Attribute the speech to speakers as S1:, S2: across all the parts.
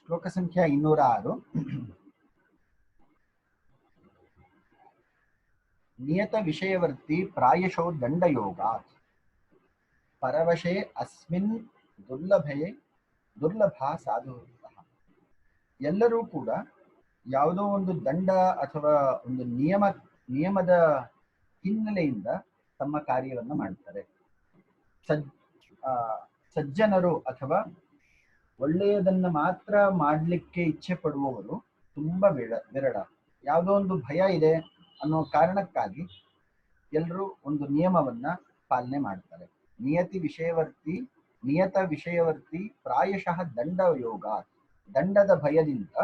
S1: ಶ್ಲೋಕ ಸಂಖ್ಯಾ 206. ನಿಯತ ವಿಷಯವರ್ತಿ ಪ್ರಾಯಶೋ ದಂಡಯೋಗಾತ್ ಪರವಶೇ ಅಸ್ಮಿನ್ ದುರ್ಲಭ ಸಾಧು. ಎಲ್ಲರೂ ಕೂಡ ಯಾವುದೋ ಒಂದು ದಂಡ ಅಥವಾ ಒಂದು ನಿಯಮದ ಹಿನ್ನೆಲೆಯಿಂದ ತಮ್ಮ ಕಾರ್ಯವನ್ನು ಮಾಡ್ತಾರೆ. ಸಜ್ಜನರು ಅಥವಾ ಒಳ್ಳೆಯದನ್ನ ಮಾತ್ರ ಮಾಡಲಿಕ್ಕೆ ಇಚ್ಛೆ ಪಡುವವರು ತುಂಬಾ ವಿರಳ. ಯಾವುದೋ ಒಂದು ಭಯ ಇದೆ ಅನ್ನೋ ಕಾರಣಕ್ಕಾಗಿ ಎಲ್ಲರೂ ಒಂದು ನಿಯಮವನ್ನ ಪಾಲನೆ ಮಾಡ್ತಾರೆ. ನಿಯತ ವಿಷಯವರ್ತಿ ಪ್ರಾಯಶಃ ದಂಡ ಯೋಗ, ದಂಡದ ಭಯದಿಂದ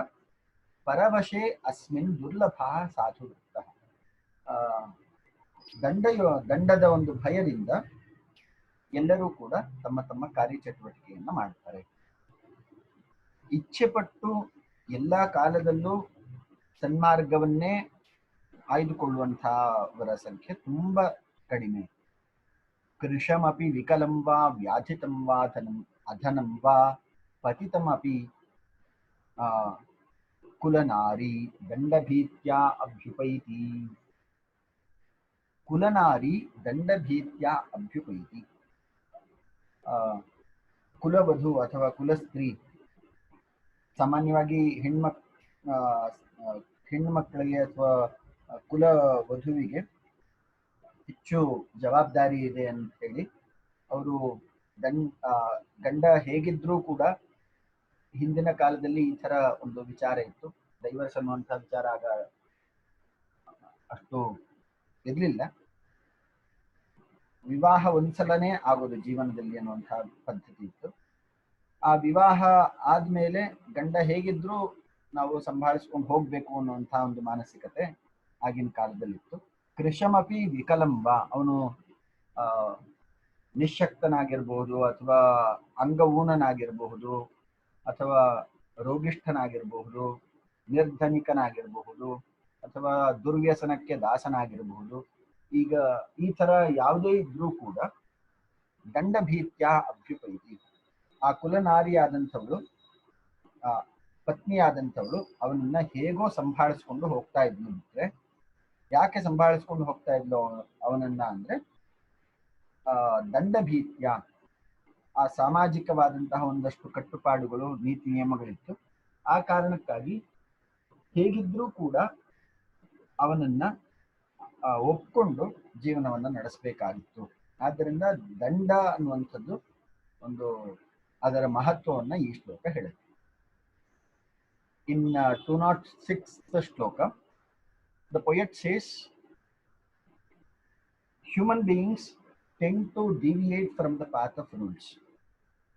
S1: ಪರವಶೇ ಅಸ್ಮಿನ್ ದುರ್ಲಭ ಸಾಧು. ದಂಡದ ಒಂದು ಭಯದಿಂದ ಎಲ್ಲರೂ ಕೂಡ ತಮ್ಮ ತಮ್ಮ ಕಾರ್ಯಚಟುವಟಿಕೆಯನ್ನ ಮಾಡ್ತಾರೆ. ಇಚ್ಛೆ ಪಟ್ಟು ಎಲ್ಲ ಕಾಲದಲ್ಲೂ ಸನ್ಮಾರ್ಗವನ್ನೇ ಆಯ್ದುಕೊಳ್ಳುವಂತಹವರ ಸಂಖ್ಯೆ ತುಂಬಾ ಕಡಿಮೆ. ಕೃಶಮಪಿ ವಿಕಲಂ ವಾ ವ್ಯಾಧಿತಂ ವಾ ಅಧನಂ ವಾ ಪತಿತಮಪಿ ಕುಲನಾರಿ ದಂಡಭೀತ್ಯಾ ಅಭ್ಯುಪೈತಿ. ಕುಲನಾರಿ ದಂಡಭೀತ್ಯಾ ಅಭ್ಯುಪೈತಿ. ಕುಲವಧು ಅಥವಾ ಕುಲಸ್ತ್ರೀ ಸಾಮಾನ್ಯವಾಗಿ ಹೆಣ್ಮಕ್ಕಳಿಗೆ ಅಥವಾ ಕುಲ ವಧುವಿಗೆ ಹೆಚ್ಚು ಜವಾಬ್ದಾರಿ ಇದೆ ಅಂತ ಹೇಳಿ ಅವರು ಗಂಡ ಹೇಗಿದ್ರೂ ಕೂಡ ಹಿಂದಿನ ಕಾಲದಲ್ಲಿ ಈ ತರ ಒಂದು ವಿಚಾರ ಇತ್ತು. ಡೈವರ್ಸ್ ಅನ್ನುವಂಥ ವಿಚಾರ ಆಗ ಅಷ್ಟು ಇರ್ಲಿಲ್ಲ. ವಿವಾಹ ಒಂದ್ಸಲನೇ ಆಗೋದು ಜೀವನದಲ್ಲಿ ಅನ್ನುವಂಥ ಪದ್ಧತಿ ಇತ್ತು. ಆ ವಿವಾಹ ಆದ್ಮೇಲೆ ಗಂಡ ಹೇಗಿದ್ರು ನಾವು ಸಂಭಾಳಿಸ್ಕೊಂಡು ಹೋಗ್ಬೇಕು ಅನ್ನುವಂಥ ಒಂದು ಮಾನಸಿಕತೆ ಆಗಿನ ಕಾಲದಲ್ಲಿತ್ತು. ಕೃಶಮಪಿ ವಿಕಲಂಬ, ಅವನು ನಿಶಕ್ತನಾಗಿರ್ಬಹುದು ಅಥವಾ ಅಂಗವೂನನಾಗಿರಬಹುದು ಅಥವಾ ರೋಗಿಷ್ಠನಾಗಿರಬಹುದು, ನಿರ್ಧನಿಕನಾಗಿರಬಹುದು ಅಥವಾ ದುರ್ವ್ಯಸನಕ್ಕೆ ದಾಸನಾಗಿರಬಹುದು. ಈಗ ಈ ತರ ಯಾವುದೇ ಇದ್ರೂ ಕೂಡ ದಂಡಭೀತ್ಯ ಅಭ್ಯುಪೈತಿ. ಆ ಕುಲನಾರಿಯಾದಂಥವಳು, ಪತ್ನಿಯಾದಂಥವಳು ಅವನನ್ನ ಹೇಗೋ ಸಂಭಾಳಿಸ್ಕೊಂಡು ಹೋಗ್ತಾ ಇದ್ಲು. ಬಿಟ್ರೆ ಯಾಕೆ ಸಂಭಾಳಿಸ್ಕೊಂಡು ಹೋಗ್ತಾ ಇದ್ಲು ಅವನನ್ನ ಅಂದ್ರೆ ದಂಡಭೀತ್ಯ, ಆ ಸಾಮಾಜಿಕವಾದಂತಹ ಒಂದಷ್ಟು ಕಟ್ಟುಪಾಡುಗಳು, ನೀತಿ ನಿಯಮಗಳಿತ್ತು. ಆ ಕಾರಣಕ್ಕಾಗಿ ಹೇಗಿದ್ರೂ ಕೂಡ ಅವನನ್ನ ಒಪ್ಕೊಂಡು ಜೀವನವನ್ನ ನಡೆಸಬೇಕಾಗಿತ್ತು. ಆದ್ದರಿಂದ ದಂಡ ಅನ್ನುವಂಥದ್ದು ಒಂದು ಅದರ ಮಹತ್ವವನ್ನ ಈ ಶ್ಲೋಕ ಹೇಳುತ್ತೆ. ಇನ್ 206th ಶ್ಲೋಕ, the poet says, human beings tend to deviate from the path of rules.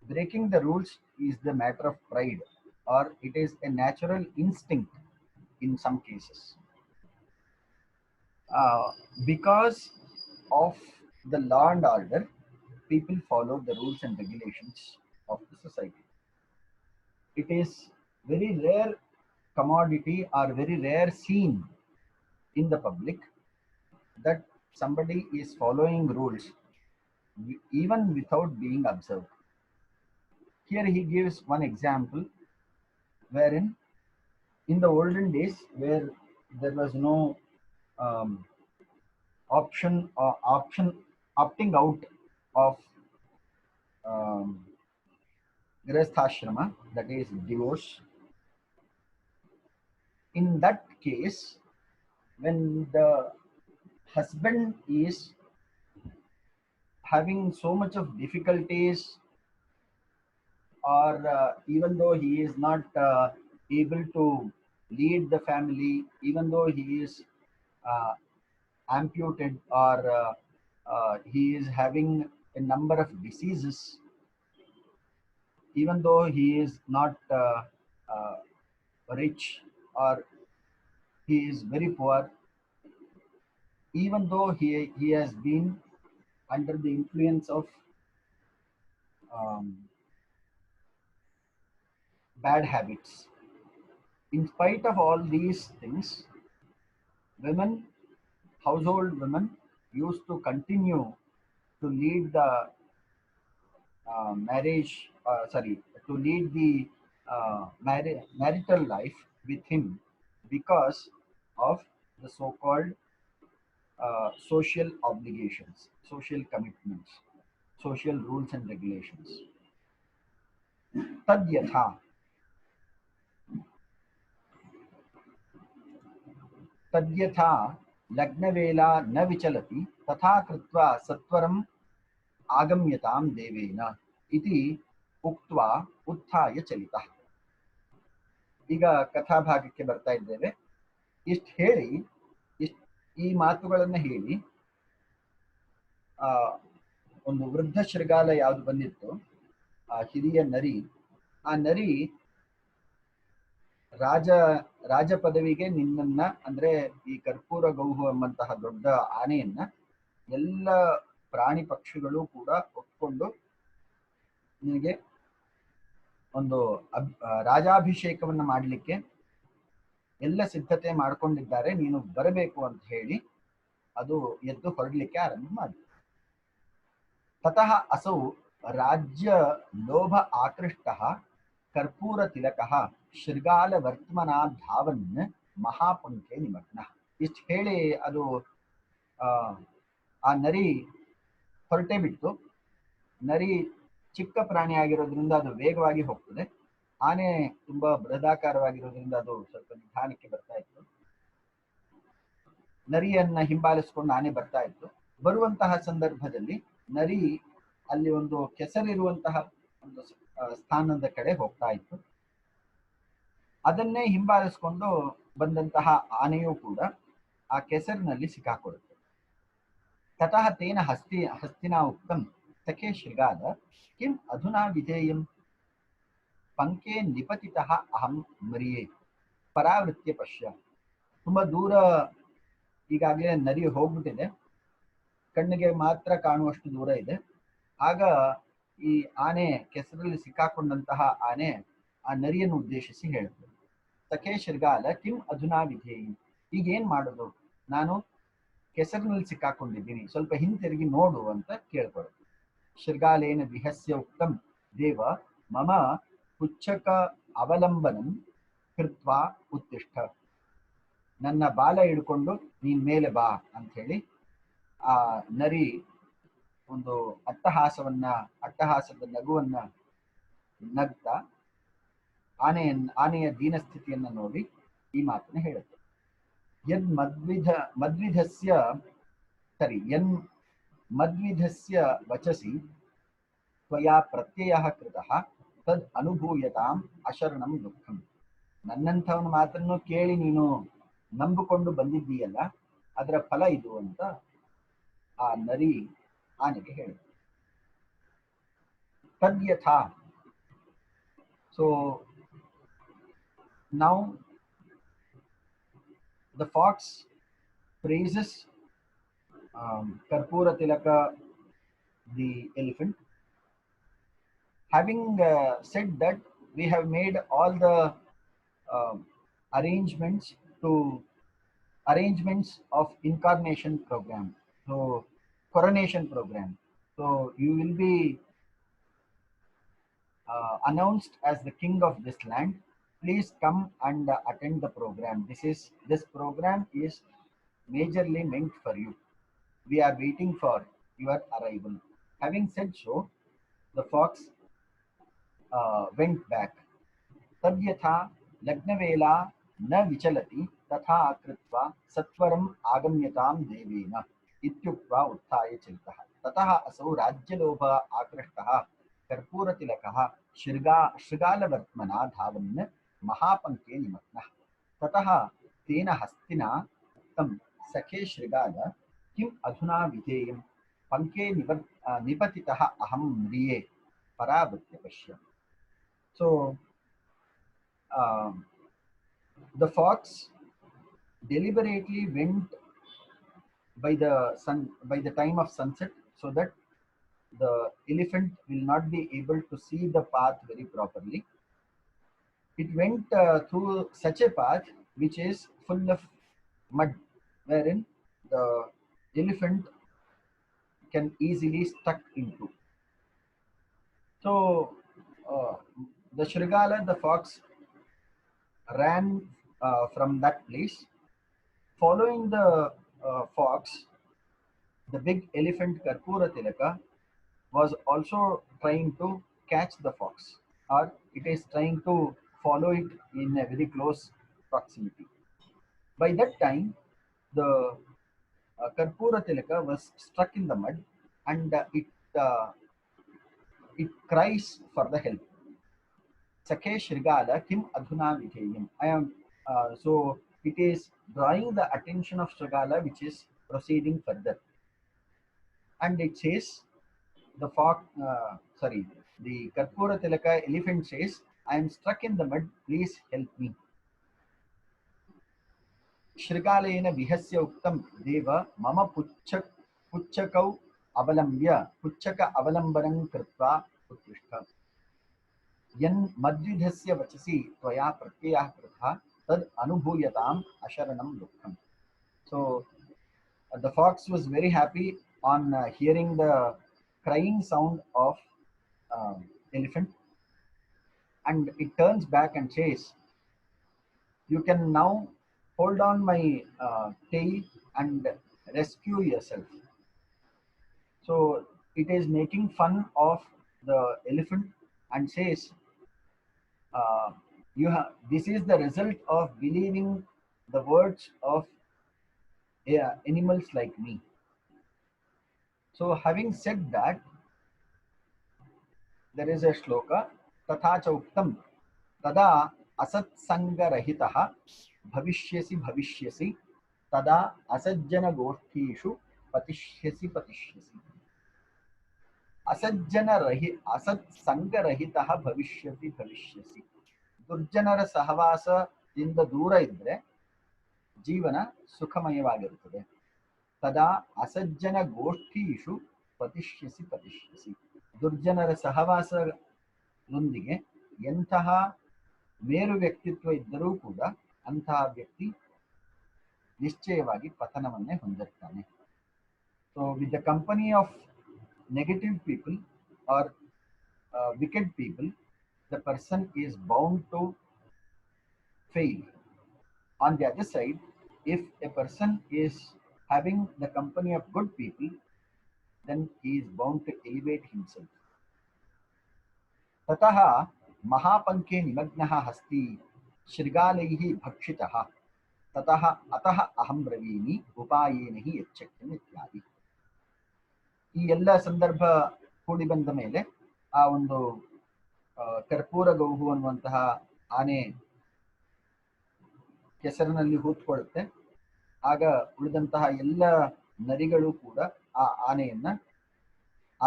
S1: Breaking the rules is the matter of pride, or it is a natural instinct in some cases. Because of the law and order, people follow the rules and regulations of the society. It is very rare commodity or very rare scene in the public that somebody is following rules even without being observed. Here he gives one example wherein in the olden days, where there was no opting out of grihasthashrama, that is divorce. In that case, when the husband is having so much of difficulties, or even though he is not able to lead the family, even though he is amputated, or he is having a number of diseases, even though he is not rich or he is very poor, even though he has been under the influence of bad habits, in spite of all these things, household women used to continue to lead the to lead the marital life with him because of the so-called social obligations, social commitments, social rules and regulations. Tadyatha, तद्यथा लग्नवेला न विचलति तथा कृत्वा सत्वरम् आगम्यतां देवेन इति उक्त्वा उत्थाय चलितः. ಈಗ ಕಥಾಭಾಗಕ್ಕೆ ಬರ್ತಾ ಇದ್ದೇವೆ. ಇಷ್ಟು ಹೇಳಿ ಈ ಮಾತುಗಳನ್ನು ಹೇಳಿ ಒಂದು ವೃದ್ಧ ಶೃಗಾಲ ಯಾವುದು ಬಂದಿತ್ತು, ಆ ಹಿರಿಯ ನರಿ, ಆ ನರಿ ರಾಜ ಪದವಿಗೆ ನಿನ್ನನ್ನ ಅಂದ್ರೆ ಈ ಕರ್ಪೂರ ಗೌಹು ಎಂಬಂತಹ ದೊಡ್ಡ ಆನೆಯನ್ನ ಎಲ್ಲ ಪ್ರಾಣಿ ಪಕ್ಷಿಗಳು ಕೂಡ ಒಪ್ಕೊಂಡು ನಿನಗೆ ಒಂದು ರಾಜಾಭಿಷೇಕವನ್ನ ಮಾಡಲಿಕ್ಕೆ ಎಲ್ಲ ಸಿದ್ಧತೆ ಮಾಡ್ಕೊಂಡಿದ್ದಾರೆ, ನೀನು ಬರಬೇಕು ಅಂತ ಹೇಳಿ ಅದು ಎದ್ದು ಹೊರಡ್ಲಿಕ್ಕೆ ಆರಂಭ ಮಾಡಿ. ತತಃ ಅಸೌ ರಾಜ್ಯ ಲೋಭ ಆಕೃಷ್ಟಃ ಕರ್ಪೂರ ತಿಲಕಃ ಶೃಗಾಲ ವರ್ತ್ಮನಾ ಧಾವನ್ ಮಹಾಪಂಕೆ ನಿಮಗ್ನ. ಇಷ್ಟು ಹೇಳಿ ಅದು ಆ ನರಿ ಹೊರಟೇ ಬಿಟ್ಟು. ನರಿ ಚಿಕ್ಕ ಪ್ರಾಣಿ ಆಗಿರೋದ್ರಿಂದ ಅದು ವೇಗವಾಗಿ ಹೋಗ್ತದೆ. ಆನೆ ತುಂಬಾ ಬೃಹದಾಕಾರವಾಗಿರೋದ್ರಿಂದ ಅದು ಸ್ವಲ್ಪ ನಿಧಾನಕ್ಕೆ ಬರ್ತಾ ಇತ್ತು. ನರಿಯನ್ನ ಹಿಂಬಾಲಿಸ್ಕೊಂಡು ಆನೆ ಬರ್ತಾ ಇತ್ತು. ಬರುವಂತಹ ಸಂದರ್ಭದಲ್ಲಿ ನರಿ ಅಲ್ಲಿ ಒಂದು ಕೆಸರಿರುವಂತಹ ಒಂದು ಸ್ಥಾನದ ಕಡೆ ಹೋಗ್ತಾ ಇತ್ತು. ಅದನ್ನೇ ಹಿಂಬಾಲಿಸ್ಕೊಂಡು ಬಂದಂತಹ ಆನೆಯೂ ಕೂಡ ಆ ಕೆಸರಿನಲ್ಲಿ ಸಿಕ್ಕಾಕೊಳ್ಳುತ್ತೆ. ತತಃ ತೇನ ಹಸ್ತಿನಾ ಉಕ್ತಂ ಸಖೇ ಶೃಗಾಲ ಕಿಂ ಅಧುನಾ ವಿಧೇಯಂ ಪಂಕೆ ನಿಪತಿತಃ ಅಹಂ ಮರಿಯೇ ಪರಾವೃತ್ಯ ಪಶ್ಯ. ತುಂಬಾ ದೂರ ಈಗಾಗಲೇ ನರಿ ಹೋಗ್ಬಿಟ್ಟಿದೆ, ಕಣ್ಣಿಗೆ ಮಾತ್ರ ಕಾಣುವಷ್ಟು ದೂರ ಇದೆ. ಆಗ ಈ ಆನೆ, ಕೆಸರಲ್ಲಿ ಸಿಕ್ಕಾಕೊಂಡಂತಹ ಆನೆ ಆ ನರಿಯನ್ನು ಉದ್ದೇಶಿಸಿ ಹೇಳುತ್ತೆ, ಸಖೇ ಶೃಗಾಲ ಕಿಂ ಅಧುನಾ ವಿಧೇಯಿ, ಈಗೇನ್ ಮಾಡೋದು, ನಾನು ಕೆಸರಿನಲ್ಲಿ ಸಿಕ್ಕಾಕೊಂಡಿದ್ದೀನಿ, ಸ್ವಲ್ಪ ಹಿಂತಿರುಗಿ ನೋಡು ಅಂತ ಕೇಳ್ಕೊಡುತ್ತೆ. ಶೃಗಾಲೇನ ವಿಹಸ್ಯ ಉಕ್ತಂ ದೇವ ಮಮ ಪುಚ್ಛಕ ಅವಲಂಬನಂ ಕೃತ್ವಾ ಉತ್ತಿಷ್ಠ, ನನ್ನ ಬಾಲ ಹಿಡ್ಕೊಂಡು ನೀನ್ ಮೇಲೆ ಬಾ ಅಂತ ಹೇಳಿ ಆ ನರಿ ಒಂದು ಅಟ್ಟಹಾಸದ ನಗುವನ್ನ ನಗ್ತಾ ಆನೆಯ ದೀನಸ್ಥಿತಿಯನ್ನ ನೋಡಿ ಈ ಮಾತನ್ನ ಹೇಳುತ್ತೆ. ಯನ್ ಮದ್ವಿಧಸ್ಯ ವಚಸಿ ತ್ವಯಾ ಪ್ರತ್ಯಯಃ ಕೃತಃ ತದ್ ಅನುಭೂಯತಾಂ ಅಶರಣಂ ದುಃಖಂ. ನನ್ನಂಥವನ ಮಾತನ್ನು ಕೇಳಿ ನೀನು ನಂಬಿಕೊಂಡು ಬಂದಿದ್ದೀಯಲ್ಲ, ಅದರ ಫಲ ಇದು ಅಂತ ಆ ನರಿ ಆನೆಗೆ ಹೇಳುತ್ತೆ. ತದ್ಯಥಾ. So now the fox praises Karpura Tilaka, the elephant, having said that we have made all the arrangements of incarnation program, so coronation program. So you will be announced as the king of this land. Please come and attend the program. This program is majorly meant for you. We are waiting for your arrival. Having said so, the fox went back. Tadyatha lagnavela na vichalati tatha akritva satvaram agamyatam devena ityuktva utthaya chalitah. Tatah asau rajyalobha akrashtah कर्पूरतिलकः शृगालवर्त्मना धावन् महापङ्के निमग्नः. ततः तेन हस्तिना उक्तं सखे शृगाल किम् अधुना विधेयं पङ्के निपतितः अहं म्रिये परावृत्य पश्य. So the fox deliberately went by the time of sunset, so that the elephant will not be able to see the path very properly. It went through such a path which is full of mud, wherein the elephant can easily stuck into. So The Shrigala, the fox, ran from that place. Following the fox, the big elephant Karpura Tilaka was also trying to catch the fox, or it is trying to follow it in a very close proximity. By that time, the Karpura Tilaka was stuck in the mud, and uh, it cries for the help. Sakhe Shrigala Kim Adhuna Vidheyam. I am so it is drawing the attention of Shrigala, which is proceeding further, and it says the fox. Sorry, the Karpura Tilaka elephant says, "I am stuck in the mud. Please help me." Shrigalayena vihasya uktam deva mama puchakau avalambya puchaka avalambanam कृत्वा उत्तिष्ठ यन् मद्विधस्य वचसि त्वया प्रत्ययः कृतः तद् अनुभूयताम् अशरणं दुःखम्. So the fox was very happy on hearing the crying sound of elephant, and it turns back and says, "You can now hold on my tail and rescue yourself." So it is making fun of the elephant and says, uh, this is the result of believing the words of animals like me. So having said that, there is a shloka, tatha cha uktam tada asatsangarahitah bhavishyasi bhavishyasi tada asajjana goshthishu patishyasi patishyasi. असत्संगरहितः भविष्यति भविष्यसि. ದುರ್ಜನರ ಸಹವಾಸದಿಂದ ದೂರ ಇದ್ರೆ ಜೀವನ ಸುಖಮಯವಾಗಿರುತ್ತದೆ. ತದಾ ಅಸಜ್ಜನ ಗೋಷ್ಠೀಷು ಪತಿಷ್ಯಸಿ ಪತಿಷ್ಯಸಿ. ದುರ್ಜನರ ಸಹವಾಸದೊಂದಿಗೆ ಎಂತಹ ಮೇರು ವ್ಯಕ್ತಿತ್ವ ಇದ್ದರೂ ಕೂಡ ಅಂತಹ ವ್ಯಕ್ತಿ ನಿಶ್ಚಯವಾಗಿ ಪತನವನ್ನೇ ಹೊಂದಿರ್ತಾನೆ. So with the company of negative people or wicked people, the person is bound to fail. On the other side, if a person is having the company of good people, then he is bound to elevate himself. ततः महापंके निमग्नः हस्ति शृगालैः भक्षितः ततः अतः अहं ब्रवीमि उपायेन हि यच्छक्यम् इत्यादि. ಈ ಎಲ್ಲ ಸಂದರ್ಭ ಕೂಡಿ ಬಂದ ಮೇಲೆ ಆ ಒಂದು ಕರ್ಪೂರ ಗೌಹು ಅನ್ನುವಂತಹ ಆನೆ ಕೆಸರಿನಲ್ಲಿ ಹೂತ್ಕೊಳ್ಳುತ್ತೆ. ಆಗ ಉಳಿದಂತಹ ಎಲ್ಲ ನರಿಗಳು ಕೂಡ ಆ ಆನೆಯನ್ನ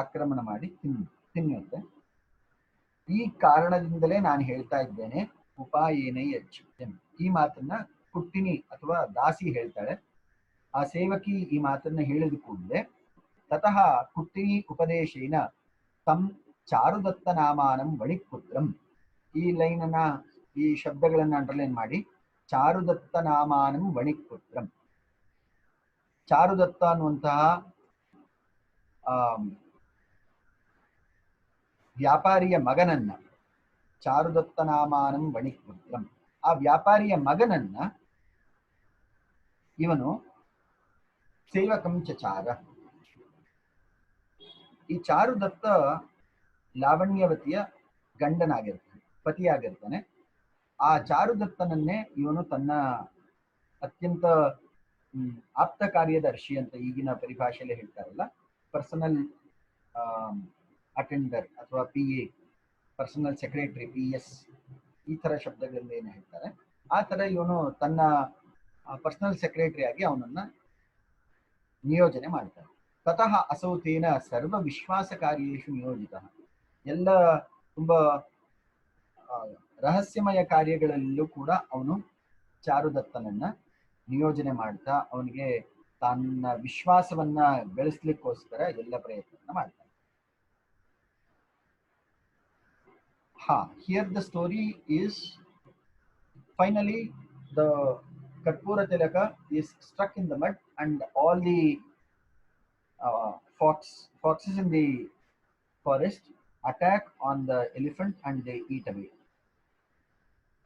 S1: ಆಕ್ರಮಣ ಮಾಡಿ ತಿನ್ನುತ್ತೆ. ಈ ಕಾರಣದಿಂದಲೇ ನಾನು ಹೇಳ್ತಾ ಇದ್ದೇನೆ ಉಪಾಯೇನೈ ಯಚ್ಛಕ್ಯಂ. ಈ ಮಾತನ್ನ ಕುಟ್ಟಿನಿ ಅಥವಾ ದಾಸಿ ಹೇಳ್ತಾಳೆ. ಆ ಸೇವಕಿ ಈ ಮಾತನ್ನ ಹೇಳಿದ ಕೂಡಲೇ ತತಃ ಕುಟ್ಟಿನಿ ಉಪದೇಶೇನ ತಂ ಚಾರುದತ್ತ ನಾಮಾನಂ ವಣಿಕ್ಪುತ್ರಂ. ಈ ಲೈನನ್ನ ಈ ಶಬ್ದಗಳನ್ನ ಅಂಡರ್ಲೈನ್ ಮಾಡಿ, ಚಾರುದತ್ತ ನಾಮಾನಂ ವಣಿಕ್ಪುತ್ರಂ. ಚಾರುದತ್ತ ಅನ್ನುವಂತಹ ವ್ಯಾಪಾರಿಯ ಮಗನನ್ನ, ಚಾರುದತ್ತ ನಾಮಾನಂ ವಣಿಕ್ಪುತ್ರಂ, ಆ ವ್ಯಾಪಾರಿಯ ಮಗನನ್ನ ಇವನು ಸೇವಕಂ ಚಚಾರ. ಈ ಚಾರುದತ್ತ ಲಾವಣ್ಯವತಿಯ ಗಂಡನಾಗಿರ್ತಾನೆ, ಪತಿಯಾಗಿರ್ತಾನೆ. ಆ ಚಾರುದತ್ತನನ್ನೇ ಇವನು ತನ್ನ ಅತ್ಯಂತ ಆಪ್ತ ಕಾರ್ಯದರ್ಶಿ ಅಂತ ಈಗಿನ ಪರಿಭಾಷೆಯಲ್ಲಿ ಹೇಳ್ತಾರಲ್ಲ, ಪರ್ಸನಲ್ ಅಟೆಂಡರ್ ಅಥವಾ PA, ಪರ್ಸನಲ್ ಸೆಕ್ರೆಟರಿ, PS, ಈ ತರ ಶಬ್ದಗಳಿಂದ ಏನು ಹೇಳ್ತಾರೆ, ಆ ತರ ಇವನು ತನ್ನ ಪರ್ಸನಲ್ ಸೆಕ್ರೆಟರಿ ಆಗಿ ಅವನನ್ನ ನಿಯೋಜನೆ ಮಾಡ್ತಾನೆ. ತತಃ ಅಸೌ ತೇನ ಸರ್ವ ವಿಶ್ವಾಸ ಕಾರ್ಯೇಷು ನಿಯೋಜಿತ. ಎಲ್ಲ ತುಂಬಾ ರಹಸ್ಯಮಯ ಕಾರ್ಯಗಳಲ್ಲೂ ಕೂಡ ಅವನು ಚಾರುದತ್ತನನ್ನ ನಿಯೋಜನೆ ಮಾಡ್ತಾ ಅವನಿಗೆ ತನ್ನ ವಿಶ್ವಾಸವನ್ನ ಬೆಳೆಸ್ಲಿಕ್ಕೋಸ್ಕರ ಎಲ್ಲ ಪ್ರಯತ್ನ ಮಾಡ್ತಾನೆ. Here the story is finally the Karpura Tilaka is stuck in the mud and all the foxes in the forest attack on the elephant and they eat away.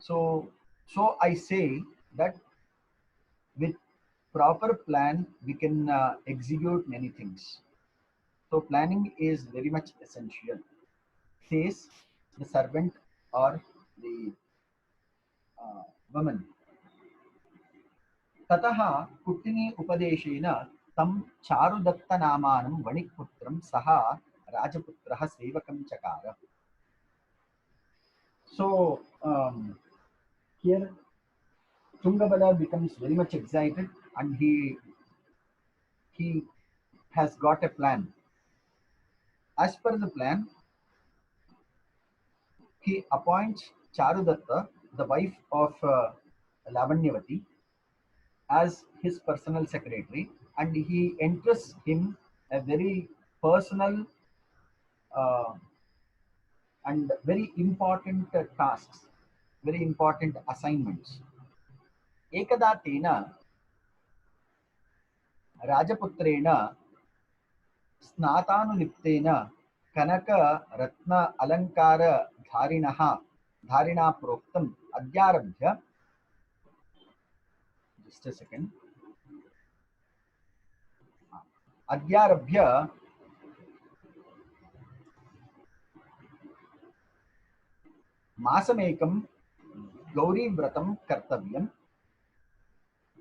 S1: So I say that with proper plan we can execute many things. So planning is very much essential, says the servant or the woman. ततः कुट्टिनी उपदेशेन तं चारुदत्तनामानं वणिक्पुत्रं सः राजपुत्रः सेवकं चकार. So here Tungabala becomes very much excited and he has got a plan. As per the plan, he appoints Charudatta, the wife of Lavanyavati, as his personal secretary, and he entrusts him a very personal uh, and very important tasks, very important assignments. एकदा तेन राजपुत्रेण स्नातानुलिप्तेन कनक रत्न अलंकार धारिणा प्रोक्तम् अद्यारभ्य just a second अद्यारभ्य मासमेकं गौरीव्रतं कर्तव्यं.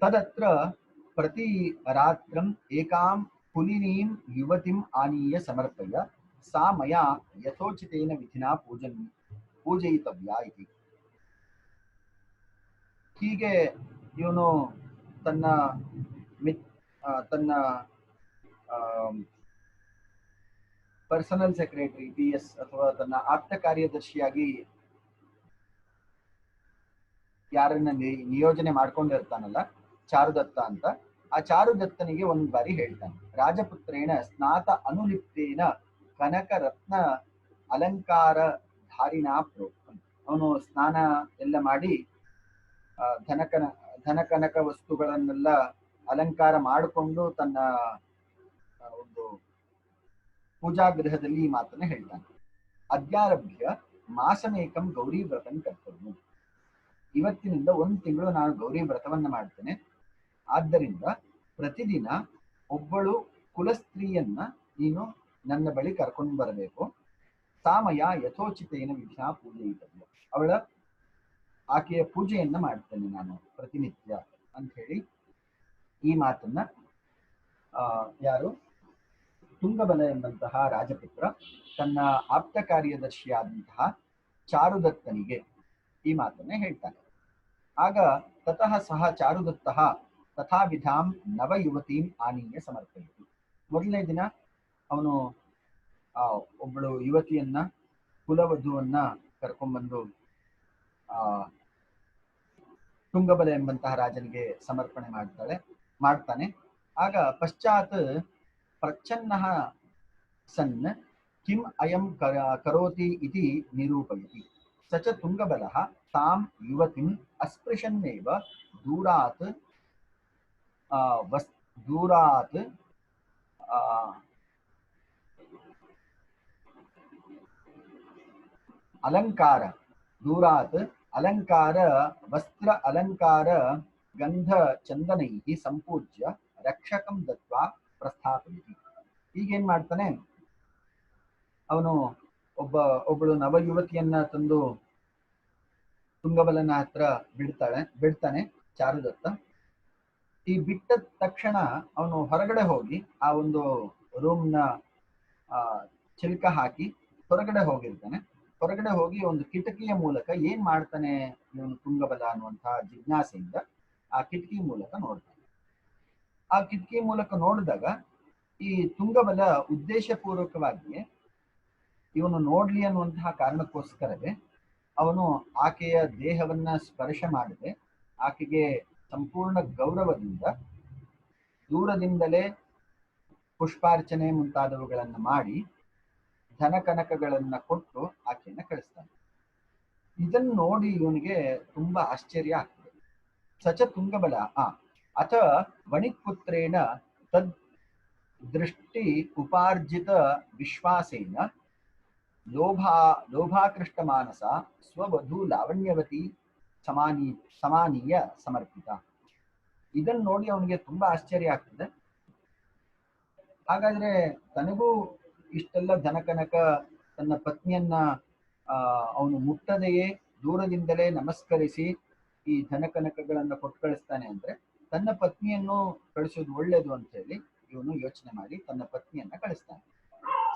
S1: तदत्र प्रतिरात्रम् एकां कुलीनीं युवतीम् आनीय समर्पय. सा मया यथोचितेन विधिना पूजयितव्या इति. ಹೀಗೆ ಇವನು ತನ್ನ ತನ್ನ ಪರ್ಸನಲ್ ಸೆಕ್ರೆಟರಿ PS ಅಥವಾ ತನ್ನ ಆಪ್ತ ಕಾರ್ಯದರ್ಶಿಯಾಗಿ ಯಾರನ್ನ ನಿಯೋಜನೆ ಮಾಡ್ಕೊಂಡಿರ್ತಾನಲ್ಲ ಚಾರುದತ್ತ ಅಂತ, ಆ ಚಾರುದತ್ತನಿಗೆ ಒಂದ್ ಬಾರಿ ಹೇಳ್ತಾನೆ, ರಾಜಪುತ್ರೇಣ ಸ್ನಾತ ಅನುಲಿಪ್ತೇನ ಕನಕ ರತ್ನ ಅಲಂಕಾರ ಧಾರಿಣಾ ಪ್ರೋಕ್ತಂ. ಅವನು ಸ್ನಾನ ಎಲ್ಲ ಮಾಡಿ ಧನಕನಕ ವಸ್ತುಗಳನ್ನೆಲ್ಲ ಅಲಂಕಾರ ಮಾಡಿಕೊಂಡು ತನ್ನ ಒಂದು ಪೂಜಾಗೃಹದಲ್ಲಿ ಈ ಮಾತನ್ನ ಹೇಳ್ತಾನೆ. ಅದ್ಯಾರಭ್ಯ ಮಾಸಮೇಕಂ ಗೌರಿ ವ್ರತಂ ಕರ್ತವ್ಯ. ಇವತ್ತಿನಿಂದ 1 ತಿಂಗಳು ನಾನು ಗೌರಿ ವ್ರತವನ್ನ ಮಾಡ್ತೇನೆ. ಆದ್ದರಿಂದ ಪ್ರತಿದಿನ ಒಬ್ಬಳು ಕುಲಸ್ತ್ರೀಯನ್ನ ನೀನು ನನ್ನ ಬಳಿ ಕರ್ಕೊಂಡು ಬರಬೇಕು. ಸಾಮಯ ಯಥೋಚಿತೇನ ವಿಧಿನ ಪೂಜಯಿತವ್ಯ. ಆಕೆಯ ಪೂಜೆಯನ್ನ ಮಾಡ್ತೇನೆ ನಾನು ಪ್ರತಿನಿತ್ಯ ಅಂತ ಹೇಳಿ ಈ ಮಾತನ್ನ ಯಾರು ತುಂಗಬಲ ಎಂಬಂತಹ ರಾಜಪುತ್ರ ತನ್ನ ಆಪ್ತ ಕಾರ್ಯದರ್ಶಿಯಾದಂತಹ ಚಾರುದತ್ತನಿಗೆ ಈ ಮಾತನ್ನ ಹೇಳ್ತಾನೆ. ಆಗ ತತಃ ಸಹ ಚಾರುದತ್ತಃ ತಥಾ ವಿಧಾಂ ನವ ಯುವತೀಂ ಆನೀಯ ಸಮರ್ಪಯಿತು. ಮೊದಲನೇ ದಿನ ಅವನು ಒಬ್ಬಳು ಯುವತಿಯನ್ನ ಕುಲವಧುವನ್ನ ಕರ್ಕೊಂಡ್ಬಂದು ತುಂಗಬಲ ಎಂಬಂತಹ ರಾಜನಿಗೆ ಸಮರ್ಪಣೆ ಮಾಡ್ತಾನೆ. ಆಗ ಪಶ್ಚಾತ್ ಪ್ರಚ್ಛನ್ನಃ ಸನ್ ಕಿಂ ಅಯಂ ಕರೋತಿ ಇತಿ ನಿರೂಪಯತಿ. ಸ ಚ ತುಂಗಬಲಃ ತಾಂ ಯುವತಿಂ ಅಸ್ಪೃಶನ್ನೇವ ದೂರಾತ್ ಅಲಂಕಾರ ವಸ್ತ್ರ ಅಲಂಕಾರ ಗಂಧ ಚಂದನೈಃ ಸಂಪೂಜ್ಯ ರಕ್ಷಕಂ ದತ್ವಾ ಪ್ರಸ್ಥಾಪಯತಿ. ಈಗೇನ್ ಮಾಡ್ತಾನೆ, ಅವನು ಒಬ್ಬಳು ನವಯುವತಿಯನ್ನ ತಂದು ತುಂಗಬಲನ ಹತ್ರ ಬಿಡ್ತಾನೆ ಚಾರುದತ್ತ. ಈ ಬಿಟ್ಟ ತಕ್ಷಣ ಅವನು ಹೊರಗಡೆ ಹೋಗಿ ಆ ಒಂದು ರೂಮ್ನ ಚಿಲ್ಕ ಹಾಕಿ ಹೊರಗಡೆ ಹೋಗಿರ್ತಾನೆ. ಹೊರಗಡೆ ಹೋಗಿ ಒಂದು ಕಿಟಕಿಯ ಮೂಲಕ ಏನ್ ಮಾಡ್ತಾನೆ ಇವನು ತುಂಗಬಲ ಅನ್ನುವಂತಹ ಜಿಜ್ಞಾಸೆಯಿಂದ ಆ ಕಿಟಕಿ ಮೂಲಕ ನೋಡ್ತಾನೆ. ಆ ಕಿಟಕಿ ಮೂಲಕ ನೋಡಿದಾಗ ಈ ತುಂಗಬಲ ಉದ್ದೇಶಪೂರ್ವಕವಾಗಿ ಇವನು ನೋಡ್ಲಿ ಅನ್ನುವಂತಹ ಕಾರಣಕ್ಕೋಸ್ಕರವೇ ಅವನು ಆಕೆಯ ದೇಹವನ್ನ ಸ್ಪರ್ಶ ಮಾಡದೆ ಆಕೆಗೆ ಸಂಪೂರ್ಣ ಗೌರವದಿಂದ ದೂರದಿಂದಲೇ ಪುಷ್ಪಾರ್ಚನೆ ಮುಂತಾದವುಗಳನ್ನು ಮಾಡಿ ಧನಕನಕಗಳನ್ನ ಕೊಟ್ಟು ಆಕೆಯನ್ನ ಕಳಿಸ್ತಾನೆ. ಇದನ್ನು ನೋಡಿ ಇವನಿಗೆ ತುಂಬಾ ಆಶ್ಚರ್ಯ ಆಗ್ತದೆ. ಸಚ ತುಂಗಬಲ ಅಥ ವಣಿಕ್ಪುತ್ರೇಣ ತದ್ ದೃಷ್ಟಿ ಉಪಾರ್ಜಿತ ವಿಶ್ವಾಸೇನ ಲೋಭಾಕೃಷ್ಟ ಮಾನಸ ಸ್ವವಧು ಲಾವಣ್ಯವತಿ ಸಮಾನಿ ಸಮಾನೀಯ ಸಮರ್ಪಿತ. ಇದನ್ನು ನೋಡಿ ಅವನಿಗೆ ತುಂಬಾ ಆಶ್ಚರ್ಯ ಆಗ್ತದೆ. ಹಾಗಾದ್ರೆ ತನಗೂ ಇಷ್ಟೆಲ್ಲ ಧನಕನಕ ತನ್ನ ಪತ್ನಿಯನ್ನ ಅವನು ಮುಟ್ಟದೆಯೇ ದೂರದಿಂದಲೇ ನಮಸ್ಕರಿಸಿ ಈ ಧನಕನಕಗಳನ್ನ ಕೊಟ್ಟು ಕಳಿಸ್ತಾನೆ ಅಂದ್ರೆ ತನ್ನ ಪತ್ನಿಯನ್ನು ಕಳಿಸೋದು ಒಳ್ಳೇದು ಅಂತ ಹೇಳಿ ಇವನು ಯೋಚನೆ ಮಾಡಿ ತನ್ನ ಪತ್ನಿಯನ್ನ ಕಳಿಸ್ತಾನೆ.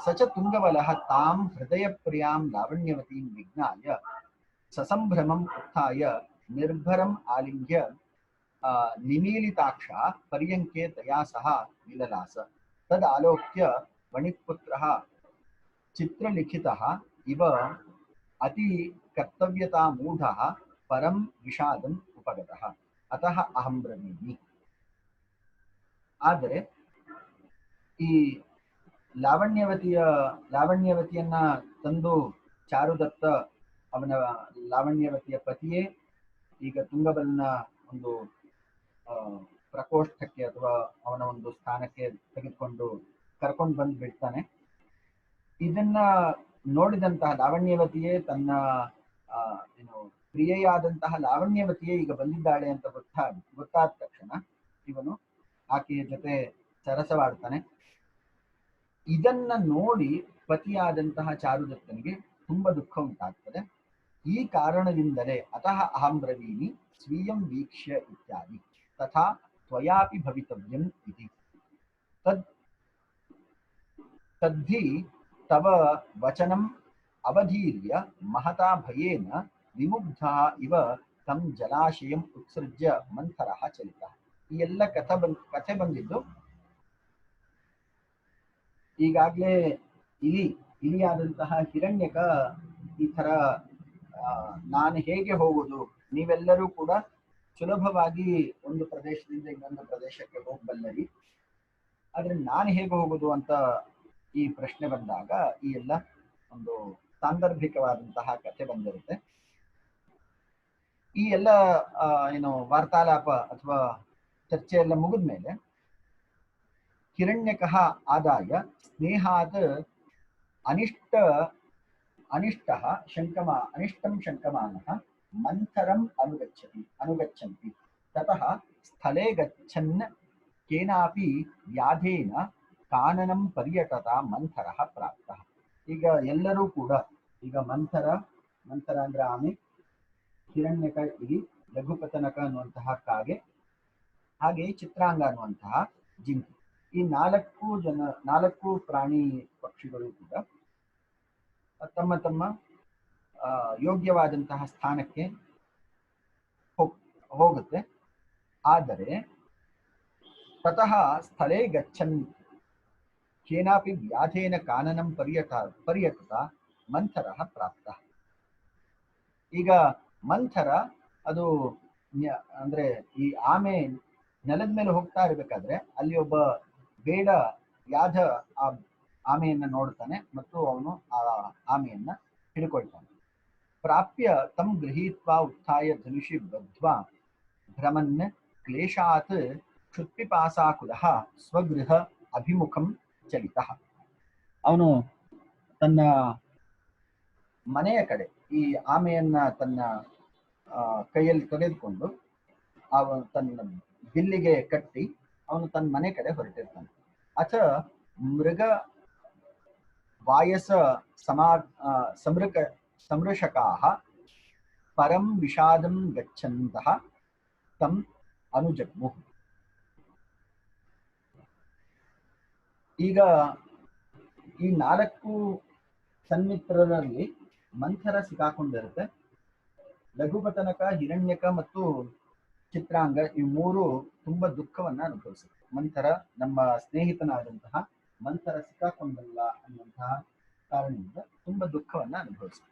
S1: ಸಚ ತುಂಗಬಲಃ ತಾಂ ಹೃದಯ ಪ್ರಿಯಾಂ ಲಾವಣ್ಯವತೀಂ ವಿಜ್ಞಾಯ ಸಸಂಭ್ರಮಂ ಉತ್ಥಾಯ ನಿರ್ಭರಂ ಆಲಿಂಗ್ಯ ನಿಮೀಲಿತಾಕ್ಷ ಪರ್ಯಂಕೆ ತಯಾ ಸಹ ವಿಲಲಾಸ. ತದ್ ಆಲೋಕ್ಯ ವಣಿಪುತ್ರಃ ಚಿತ್ರಲಿಖಿತಃ ಇವ ಅತಿ ಕರ್ತವ್ಯತಾ ಮೂಢಃ ಪರಂ ವಿಷಾದಂ ಉಪಗತಃ ಅತಃ ಅಹಂ ಬ್ರವೀಮಿ. ಆದರೆ ಈ ಲಾವಣ್ಯವತಿಯನ್ನ ತಂದು ಚಾರುದತ್ತ ಅವನ ಲಾವಣ್ಯವತಿಯ ಪತಿಯೇ ಈಗ ತುಂಗಬಲನ ಒಂದು ಪ್ರಕೋಷ್ಠಕ್ಕೆ ಅಥವಾ ಅವನ ಒಂದು ಸ್ಥಾನಕ್ಕೆ ತೆಗೆದುಕೊಂಡು ಕರ್ಕೊಂಡು ಬಂದು ಬಿಡ್ತಾನೆ. ಇದನ್ನ ನೋಡಿದಂತಹ ಲಾವಣ್ಯವತಿಯೇ ತನ್ನ ಏನು ಪ್ರಿಯೆಯಾದಂತಹ ಲಾವಣ್ಯವತಿಯೇ ಈಗ ಬಂದಿದ್ದಾಳೆ ಅಂತ ಗೊತ್ತಾದ ತಕ್ಷಣ ಇವನು ಆಕೆಯ ಜೊತೆ ಸರಸವಾಡ್ತಾನೆ. ಇದನ್ನ ನೋಡಿ ಪತಿಯಾದಂತಹ ಚಾರುದತ್ತನಿಗೆ ತುಂಬಾ ದುಃಖ ಉಂಟಾಗ್ತದೆ. ಈ ಕಾರಣದಿಂದಲೇ ಅತಃ ಅಹಂ ಬ್ರವೀಮಿ ಸ್ವೀಯಂ ವೀಕ್ಷ್ಯ ಇತ್ಯಾದಿ ತಥಾ ತ್ವಯಾಪಿ ಭವಿತವ್ಯಂ ಇತಿ ತದ್ಧಿ ತವ ವಚನಂ ಅವಧೀರ್ಯ ಮಹತಾ ಭಯೇನ ವಿಮುಗ್ಧಃ ಇವ ತಂ ಜಲಾಶಯಂ ಉತ್ಸೃಜ್ಯ ಮಂಥರಃ ಚಲಿತ. ಈ ಎಲ್ಲ ಕಥೆ ಬಂದಿದ್ದು ಈಗಾಗಲೇ ಇಲಿಯಾದಂತಹ ಹಿರಣ್ಯಕ ಈ ತರ ನಾನು ಹೇಗೆ ಹೋಗುದು, ನೀವೆಲ್ಲರೂ ಕೂಡ ಸುಲಭವಾಗಿ ಒಂದು ಪ್ರದೇಶದಿಂದ ಇನ್ನೊಂದು ಪ್ರದೇಶಕ್ಕೆ ಹೋಗಬಲ್ಲರಿ, ಆದ್ರೆ ನಾನು ಹೇಗೆ ಹೋಗುದು ಅಂತ ಈ ಪ್ರಶ್ನೆ ಬಂದಾಗ ಈ ಎಲ್ಲ ಒಂದು ಸಾಂದರ್ಭಿಕವಾದಂತಹ ಕಥೆ ಬಂದಿರುತ್ತೆ. ಈ ಎಲ್ಲ ಏನು ವಾರ್ತಾಲಾಪ ಅಥವಾ ಚರ್ಚೆ ಎಲ್ಲ ಮುಗಿದ್ಮೇಲೆ ಹಿರಣ್ಯಕಃ ಆದಾಯ ಸ್ನೇಹಾತ್ ಅನಿಷ್ಟಂ ಶಂಕಮಾನಃ ಮಂಥರಂ ಅನುಗಚ್ಚಂತಿ ತತಃ ಸ್ಥಳೇ ಗಚ್ಚನ್ ಕೇನಾಪಿ ವ್ಯಾಧೇನ ಕಾನನಂ ಪರ್ಯಟತ ಮಂಥರಃ ಪ್ರಾಪ್ತಃ. ಈಗ ಎಲ್ಲರೂ ಕೂಡ ಈಗ ಮಂಥರ ಅಂದ್ರೆ ಆಮೆ, ಹಿರಣ್ಯಕ ಇಲಿ, ಲಘುಪತನಕ ಅನ್ನುವಂತಹ ಕಾಗೆ, ಹಾಗೆ ಚಿತ್ರಾಂಗ ಅನ್ನುವಂತಹ ಜಿಂಕೆ, ಈ ನಾಲ್ಕು ಪ್ರಾಣಿ ಪಕ್ಷಿಗಳು ಕೂಡ ತಮ್ಮ ತಮ್ಮ ಯೋಗ್ಯವಾದಂತಹ ಸ್ಥಾನಕ್ಕೆ ಹೋಗುತ್ತೆ. ಆದರೆ ತತಃ ಸ್ಥಳೇ ಗಚ್ಚನ್ ಕೇನಾಪಿ ವ್ಯಾಧೇನ ಕಾನನಂ ಪರ್ಯಟತ ಮಂಥರಃ ಪ್ರಾಪ್ತ. ಈಗ ಮಂಥರ ಅದು ಅಂದ್ರೆ ಈ ಆಮೆ ನೆಲದ ಮೇಲೆ ಹೋಗ್ತಾ ಇರ್ಬೇಕಾದ್ರೆ ಅಲ್ಲಿ ಒಬ್ಬ ಬೇಡ ವ್ಯಾಧ ಆ ಆಮೆಯನ್ನ ನೋಡ್ತಾನೆ ಮತ್ತು ಅವನು ಆ ಆಮೆಯನ್ನ ಹಿಡ್ಕೊಳ್ತಾನೆ. ಪ್ರಾಪ್ಯ ತಂ ಗೃಹೀತ್ವಾ ಉತ್ಥಾಯ ಧನುಷಿ ಬದ್ಧ್ವಾ ಭ್ರಮನ್ ಕ್ಲೇಶಾತ್ ಕ್ಷುತ್ಪಿಪಾಸಾಕುಲಃ ಸ್ವಗೃಹ ಅಭಿಮುಖಂ ಚಲಿತಃ. ಅವನು ತನ್ನ ಮನೆಯ ಕಡೆ ಈ ಆಮೆಯನ್ನ ತನ್ನ ಕೈಯಲ್ಲಿ ತೆಗೆದುಕೊಂಡು ತನ್ನ ಬಿಲ್ಲಿಗೆ ಕಟ್ಟಿ ಅವನು ತನ್ನ ಮನೆ ಕಡೆ ಹೊರಟಿರ್ತಾನೆ. ಅಥ ಮೃಗ ವಾಯಸ ಸಮೃಷಕಾಃ ಪರಂ ವಿಷಾದಂ ಗಚ್ಚಂತಃ ತಂ ಅನುಜಗ್ಮುಃ. ಈಗ ಈ 4 ಸನ್ಮಿತ್ರರಲ್ಲಿ ಮಂಥರ ಸಿಕ್ಕಾಕೊಂಡಿರುತ್ತೆ. ಲಘುಪತನಕ, ಹಿರಣ್ಯಕ ಮತ್ತು ಚಿತ್ರಾಂಗ ಈ 3 ತುಂಬಾ ದುಃಖವನ್ನ ಅನುಭವಿಸುತ್ತೆ. ಮಂಥರ ನಮ್ಮ ಸ್ನೇಹಿತನಾದಂತಹ ಮಂಥರ ಸಿಕ್ಕಾಕೊಂಡಲ್ಲ ಅನ್ನುವಂತಹ ಕಾರಣದಿಂದ ತುಂಬಾ ದುಃಖವನ್ನ ಅನುಭವಿಸುತ್ತೆ.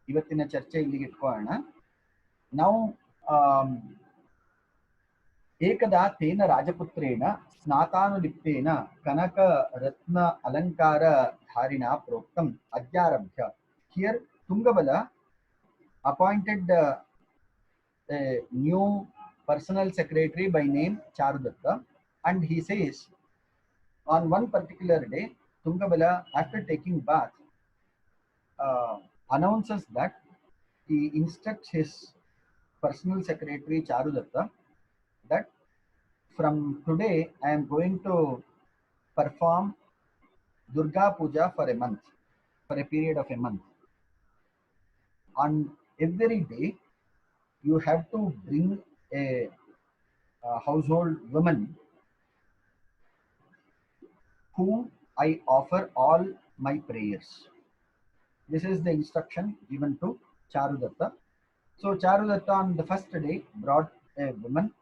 S1: ಇವತ್ತಿನ ಚರ್ಚೆ ಇಲ್ಲಿಗೆ ಇಟ್ಕೊಳ್ಳೋಣ. ನಾವು ಏಕದಾ ತೇನ ರಾಜಪುತ್ರೇಣ ಸ್ನಾತಾನುಲಿಪ್ತೇನ ಕನಕ ರತ್ನ ಅಲಂಕಾರ ಧಾರಿಣ ಪ್ರೋಕ್ತಂ ಅದ್ಯಾರಭ್ಯ. Here Tungabala appointed a new personal secretary by name Charudatta, and he says on one particular day Tungabala, after taking bath, announces that he instructs his personal secretary Charudatta that from today I am going to perform Durga Puja for a month, for a period of a month. On every day, you have to bring a household woman whom I offer all my prayers. This is the instruction given to Charudatta. So Charudatta on the first day brought a woman,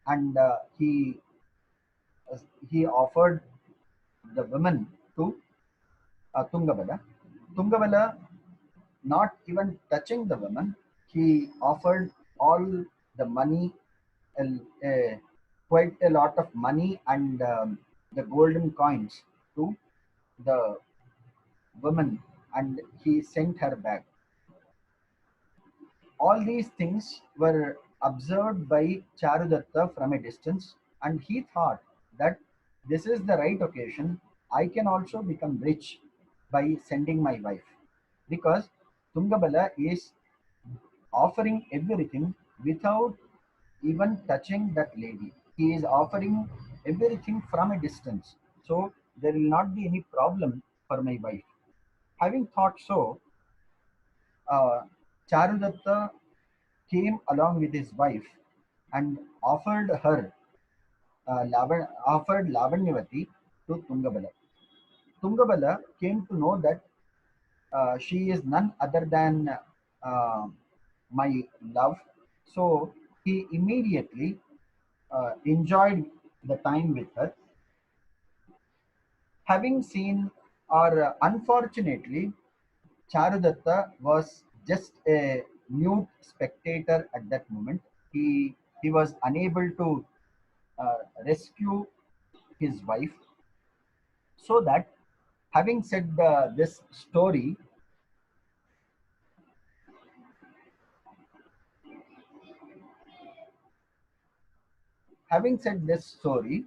S1: and he offered the woman to Tungabala. Tungabala, not even touching the woman, he offered all the money, uh, uh, quite a lot of money, and the golden coins to the woman, and he sent her back. All these things were observed by Charudatta from a distance, and he thought that this is the right occasion. I can also become rich by sending my wife, because Tungabala is offering everything without even touching that lady. He is offering everything from a distance. So there will not be any problem for my wife. Having thought so, uh, Charudatta came along with his wife and offered Lavanyavati to Tungabala. Tungabala came to know that she is none other than uh, my love. So he immediately enjoyed the time with her. Having seen, or unfortunately, Charudatta was just a mute spectator at that moment. He was unable to rescue his wife. So that, having said this story, having said this story,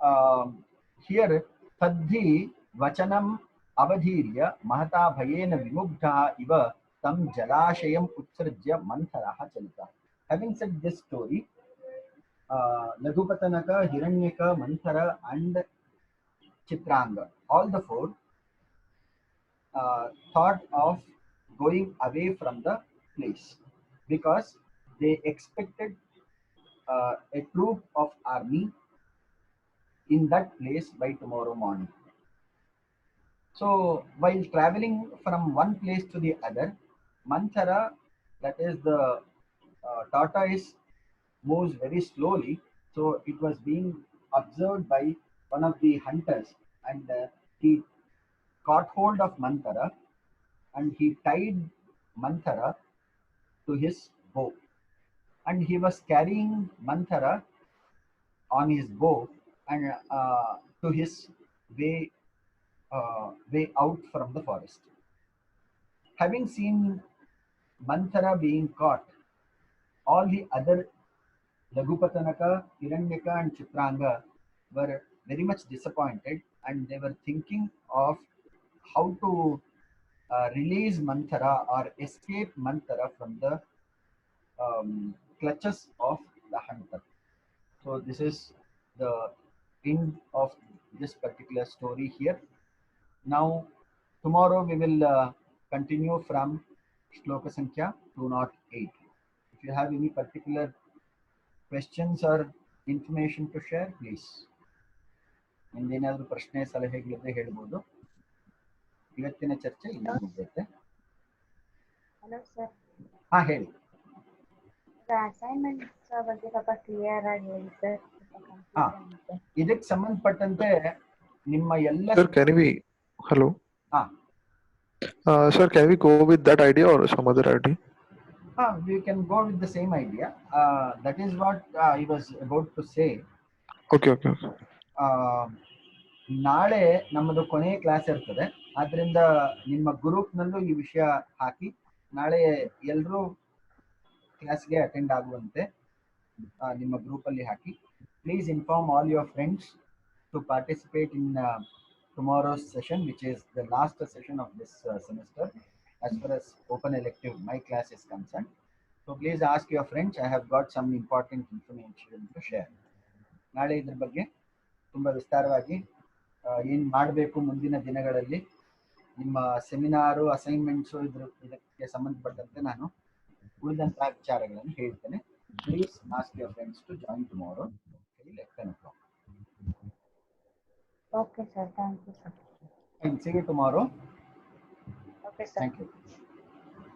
S1: um, here Tadhi Vachanam Avadhirya Mahata Bhayena Vimugdha Iva Tam Jalashayam Utsrajya Mantharaha Chalita. Having said this story, Laghupatanaka, Hiranyaka, Manthara, and Chitranga, all the four thought of going away from the place, because they expected a troop of army in that place by tomorrow morning. So while traveling from one place to the other, Manthara, that is the tortoise, moves very slowly. So it was being observed by one of the hunters, and he caught hold of Manthara, and he tied Manthara to his bow, and he was carrying Manthara on his bow, and to his way way out from the forest. Having seen Manthara being caught, all the other Laghupatanaka, Hiranyaka, and Chitranga were very much disappointed, and they were thinking of how to release Manthara or escape Manthara from the clutches of the hunter. So this is the end of this particular story here. Now, tomorrow we will continue from Shloka Sankhya 208. If you have any particular questions or information to share, please. ನಿಮ್ದೇನಾದರೂ ಪ್ರಶ್ನೆ ಸಲಹೆಗಳಿದ್ರೆ ಹೇಳ್ಬೋದು. ಇವತ್ತಿನ ಚರ್ಚೆ ಇಲ್ಲಿ ಮುಗಿಯುತ್ತೆ.
S2: Hello sir.
S1: ಹಾ, ಹೇಳಿ.
S2: Assignments ಬಗ್ಗೆ ಸ್ವಲ್ಪ ಕ್ಲಿಯರ್ ಆಗಿ ಹೇಳಿ ಸರ್.
S1: ಹಾ, ಇದಕ್ಕೆ ಸಂಬಂಧಪಟ್ಟಂತೆ ನಿಮ್ಮ ಎಲ್ಲ
S3: Hello.
S1: ಹಾ,
S3: Sir, can we go with that idea or some other idea?
S1: we can go with the same idea. That is what I was about to say.
S3: Okay.
S1: ನಾಳೆ ನಮ್ಮದು ಕೊನೆಯ ಕ್ಲಾಸ್ ಇರ್ತದೆ. ಆದ್ರಿಂದ ನಿಮ್ಮ ಗ್ರೂಪ್ನಲ್ಲೂ ಈ ವಿಷಯ ಹಾಕಿ ನಾಳೆ ಎಲ್ಲರೂ ಕ್ಲಾಸ್ಗೆ ಅಟೆಂಡ್ ಆಗುವಂತೆ ನಿಮ್ಮ ಗ್ರೂಪಲ್ಲಿ ಹಾಕಿ. Please inform all your friends to participate in tomorrow's session, which is the last session of this semester as far as open elective my class is concerned. So please ask your friends. I have got some important information to share. ನಾಳೆ ಇದ್ರ ಬಗ್ಗೆ ತುಂಬ ವಿಸ್ತಾರವಾಗಿ ಏನು ಮಾಡಬೇಕು ಮುಂದಿನ ದಿನಗಳಲ್ಲಿ ನಿಮ್ಮ ಸೆಮಿನಾರು ಅಸೈನ್ಮೆಂಟ್ಸು ಇದಕ್ಕೆ ಸಂಬಂಧಪಟ್ಟಂತೆ ನಾನು ಉಳಿದಂತಹ ವಿಚಾರಗಳನ್ನು ಹೇಳ್ತೇನೆ. Please ask your friends to join tomorrow at 10 o'clock.
S2: Okay, sir. Thank you, sir.
S1: And see you tomorrow.
S2: Okay, sir.
S1: Thank you.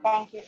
S2: Thank you.